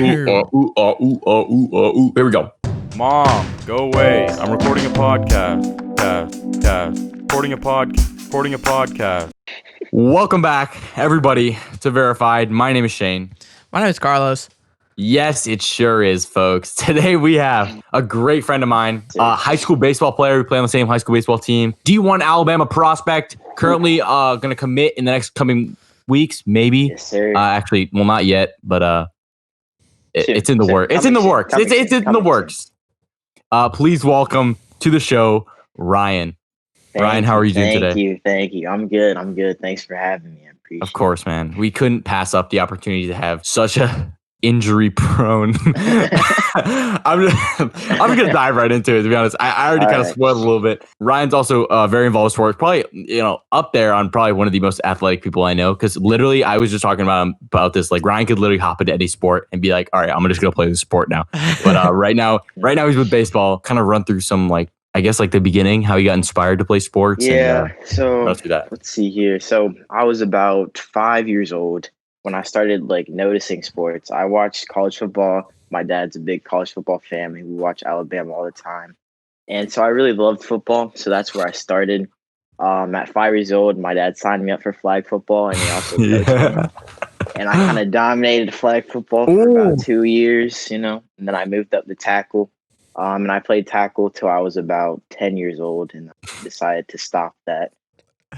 Ooh. Here we go. Mom, go away. I'm recording a podcast. Recording a podcast. Welcome back, everybody, to Verified. My name is Shane. My name is Carlos. Yes, it sure is, folks. Today we have a great friend of mine, a high school baseball player. We play on the same high school baseball team. D1 Alabama prospect, currently going to commit in the next coming weeks, maybe. Yes, sir. Actually, well, not yet, but it's in the works. It's in the works. It's in the works. Please welcome to the show, Ryan. Ryan, how are you doing today? Thank you. I'm good. Thanks for having me. I appreciate it. Of course, man. We couldn't pass up the opportunity to have such a injury-prone. I'm gonna dive right into it. To be honest, I already kind of spoiled a little bit. Ryan's also very involved in sports. Probably, up there on probably one of the most athletic people I know. Because literally, I was just talking about this. Like Ryan could literally hop into any sport and be like, "All right, I'm just gonna play this sport now." But right now he's with baseball. Kind of run through some I guess the beginning, how he got inspired to play sports. Yeah. So let's do that. Let's see here. So I was about 5 years old when I started noticing sports. I watched college football. My dad's a big college football fan. We watch Alabama all the time. And so I really loved football. So that's where I started. At 5 years old, my dad signed me up for flag football, and he also coached me. And I kind of dominated flag football for about 2 years, and then I moved up to tackle. And I played tackle till I was about 10 years old, and I decided to stop that.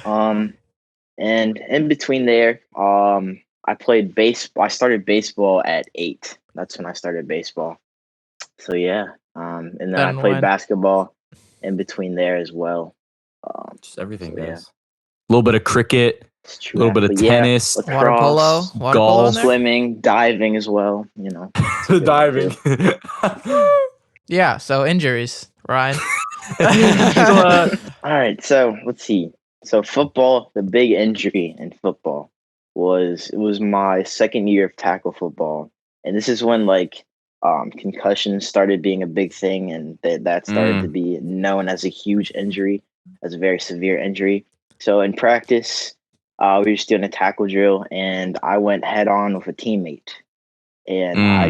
And in between there, I played baseball. I started baseball at 8. That's when I started baseball. So yeah. And then I played basketball in between there as well. Just everything, guys. A little bit of cricket, a little bit of yeah, tennis, lacrosse, golf, swimming, diving as well. Diving. Yeah. So injuries, Ryan. All right. So let's see. So football, the big injury in football was my second year of tackle football, and this is when concussions started being a big thing, and that started to be known as a huge injury, as a very severe injury. So in practice, we were just doing a tackle drill, and I went head on with a teammate, and I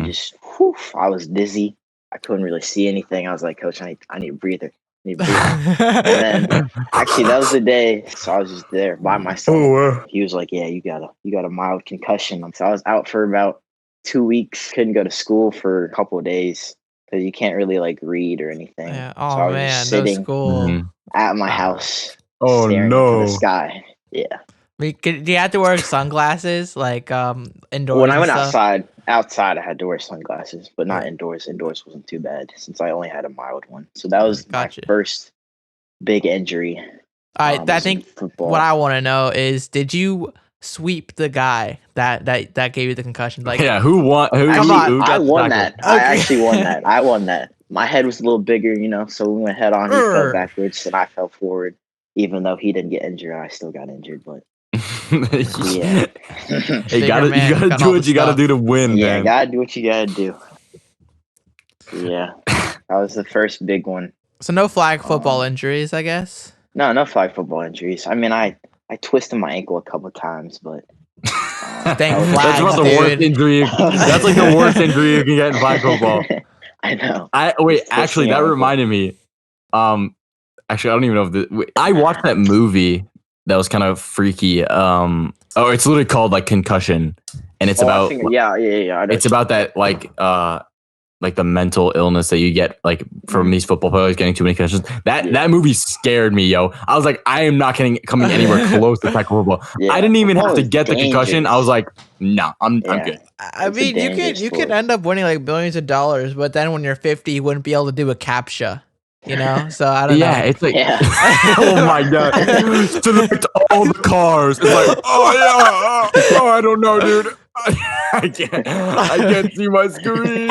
was dizzy. I couldn't really see anything. I was like, "Coach, I need a breather. And then actually that was the day, so I was just there by myself. He was like, "Yeah, you got a mild concussion." So I was out for about 2 weeks. Couldn't go to school for a couple of days because you can't really read or anything. Yeah. So I was just sitting no school at my house. Oh, staring no. into the sky. Yeah. Do you have to wear sunglasses indoors? When I went outside I had to wear sunglasses, but not indoors. Indoors wasn't too bad since I only had a mild one. So that was my first big injury. All right, I think what I want to know is, did you sweep the guy that gave you the concussion? Who won? I won that. Okay. I actually won that. I won that. My head was a little bigger, so we went head on. He fell backwards, and I fell forward. Even though he didn't get injured, I still got injured, but. Yeah. You gotta do what you gotta do to win. Yeah, man. gotta do what you gotta do. Yeah, that was the first big one. So no flag football injuries, I guess. No flag football injuries. I mean, I twisted my ankle a couple of times, but that's about the worst injury. That's the worst injury you can get in flag football. I know. Actually, that reminded me. Actually, I don't even know if I watched that movie. That was kind of freaky. It's literally called Concussion, and it's about it's about that the mental illness that you get from these football players getting too many concussions. That movie scared me, yo. I was like, I am not coming anywhere close to tackle football. I didn't even have to get the concussion. I was like, no, I'm good. I mean, you could end up winning billions of dollars, but then when you're 50, you wouldn't be able to do a CAPTCHA. So I don't know. Yeah, it's oh my god, select all the cars. It's I don't know, dude. I can't see my screen.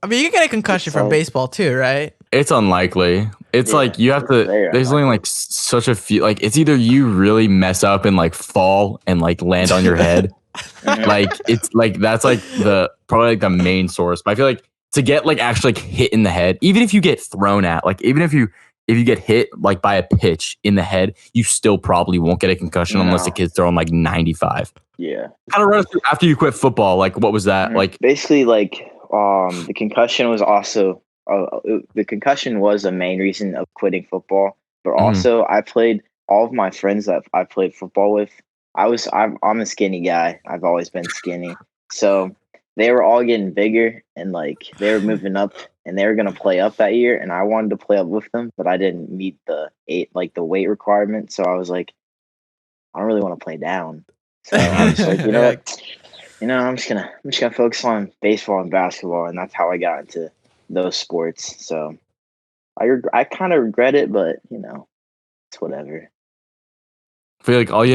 I mean, you can get a concussion from baseball too, right? It's unlikely. It's you have to. There's only such a few. It's either you really mess up and fall and land on your head. It's that's the probably the main source. But I feel to get actually hit in the head, even if you get thrown at, even if you get hit by a pitch in the head, you still probably won't get a concussion unless the kid's throwing 95. Yeah. Kind of run us through after you quit football. Like, what was that like? Basically, like the concussion was also the concussion was the main reason of quitting football. But also, I played all of my friends that I played football with. I'm a skinny guy. I've always been skinny, so they were all getting bigger and like they were moving up and they were gonna play up that year, and I wanted to play up with them, but I didn't meet the weight requirement. So I was like, I don't really want to play down. So I was like, you know what? I'm just gonna focus on baseball and basketball, and that's how I got into those sports. So I kind of regret it, but it's whatever. I feel like all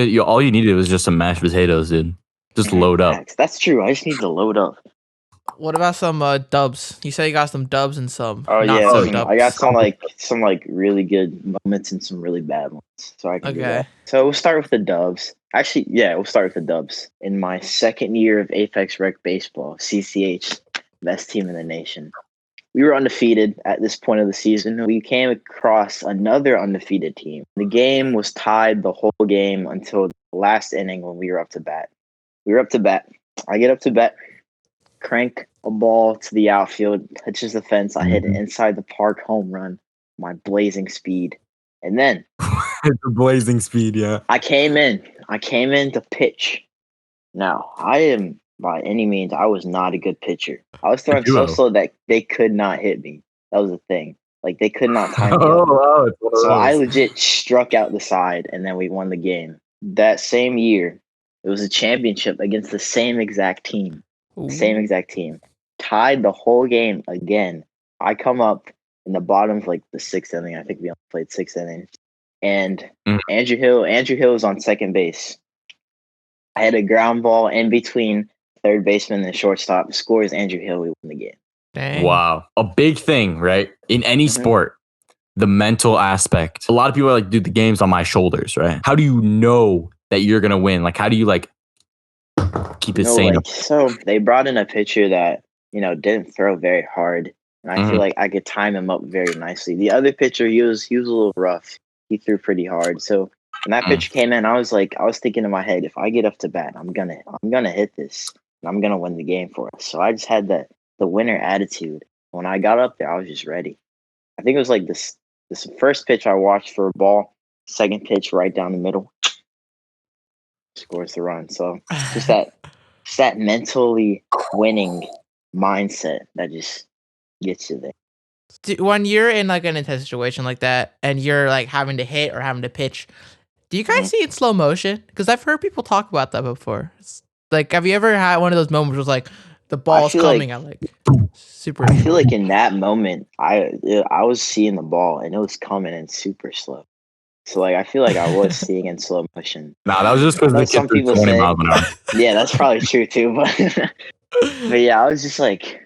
you needed was just some mashed potatoes, dude. Just load up. That's true. I just need to load up. What about some dubs? You said you got some dubs and some. Oh not yeah, so dubs. I got some really good moments and some really bad ones. So I can do Okay. that. So we'll start with the dubs. Actually, yeah, we'll start with the dubs. In my second year of Apex Rec Baseball, CCH, best team in the nation. We were undefeated at this point of the season. We came across another undefeated team. The game was tied the whole game until the last inning when we were up to bat. I get up to bat, crank a ball to the outfield, touches the fence. I hit an inside the park home run, my blazing speed. And then The blazing speed, yeah. I came in to pitch. Now, by any means, I was not a good pitcher. I was throwing so slow that they could not hit me. That was the thing. Like, they could not time me up. So I legit struck out the side, and then we won the game. That same year, it was a championship against the same exact team. Tied the whole game again. I come up in the bottom of like the sixth inning. I think we only played 6 innings. And Andrew Hill was on second base. I had a ground ball in between third baseman and shortstop. Scores Andrew Hill. We won the game. Dang. Wow. A big thing, right? In any sport, the mental aspect. A lot of people are like, dude, the game's on my shoulders, right? How do you know that you're going to win? Like, how do you like keep it sane? So they brought in a pitcher that, didn't throw very hard. And I feel like I could time him up very nicely. The other pitcher, he was a little rough. He threw pretty hard. So when that pitcher came in, I was thinking in my head, if I get up to bat, I'm gonna hit this and I'm gonna win the game for us. So I just had the winner attitude. When I got up there, I was just ready. I think it was like this first pitch I watched for a ball, second pitch right down the middle, scores the run. So just that mentally winning mindset that just gets you there. When you're in like an intense situation like that and you're like having to hit or having to pitch, do you guys see it in slow motion? Because I've heard people talk about that before. It's like, have you ever had one of those moments where it's like the ball's coming out like super? I feel like in that moment, I was seeing the ball and it was coming in super slow. So like I feel like I was seeing in slow motion. Nah, that was just because some people 20 say, miles an hour. Yeah, that's probably true too. But yeah, I was just like,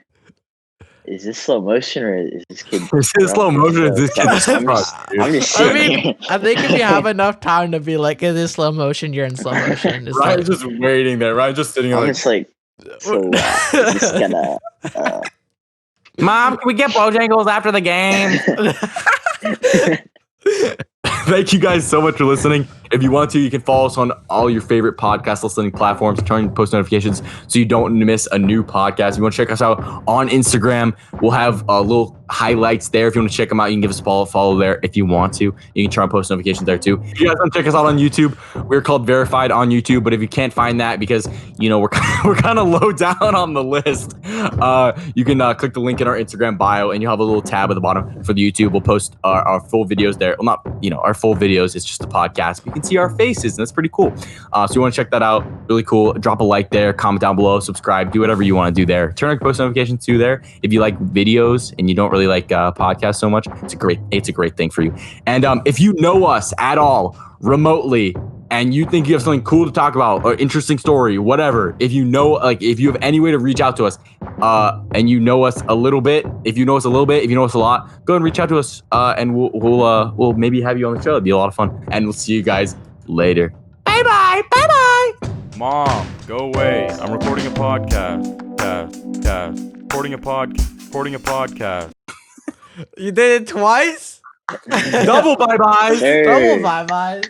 is this slow motion or is this kid? Is this slow motion? Or is this kid? I'm just sitting here. I think if you have enough time to be like, is this slow motion? You're in slow motion. Ryan's just waiting there. Ryan's just sitting there. I'm just like, so just gonna. Mom, can we get Bojangles after the game? Thank you guys so much for listening. If you want to, you can follow us on all your favorite podcast listening platforms. Turn post notifications so you don't miss a new podcast. If you want to check us out on Instagram, we'll have little highlights there. If you want to check them out, you can give us a follow there if you want to. You can turn on post notifications there too. If you guys want to check us out on YouTube, we're called Verified on YouTube. But if you can't find that because we're kind of low down on the list, you can click the link in our Instagram bio and you'll have a little tab at the bottom for the YouTube. We'll post our full videos there. Well, not our full videos. It's just a podcast. But you can see our faces and that's pretty cool. So you want to check that out. Really cool. Drop a like there, comment down below, subscribe, do whatever you want to do there. Turn on post notifications too there. If you like videos and you don't really like podcasts so much, it's a great thing for you. And if you know us at all remotely and you think you have something cool to talk about or interesting story, whatever, if you have any way to reach out to us and you know us a little bit, if you know us a little bit, if you know us a lot, go ahead and reach out to us and we'll maybe have you on the show. It'd be a lot of fun. And we'll see you guys later. Bye bye. Mom, go away. I'm recording a podcast. Recording a podcast. You did it twice? Double bye-byes. Hey. Double bye-byes.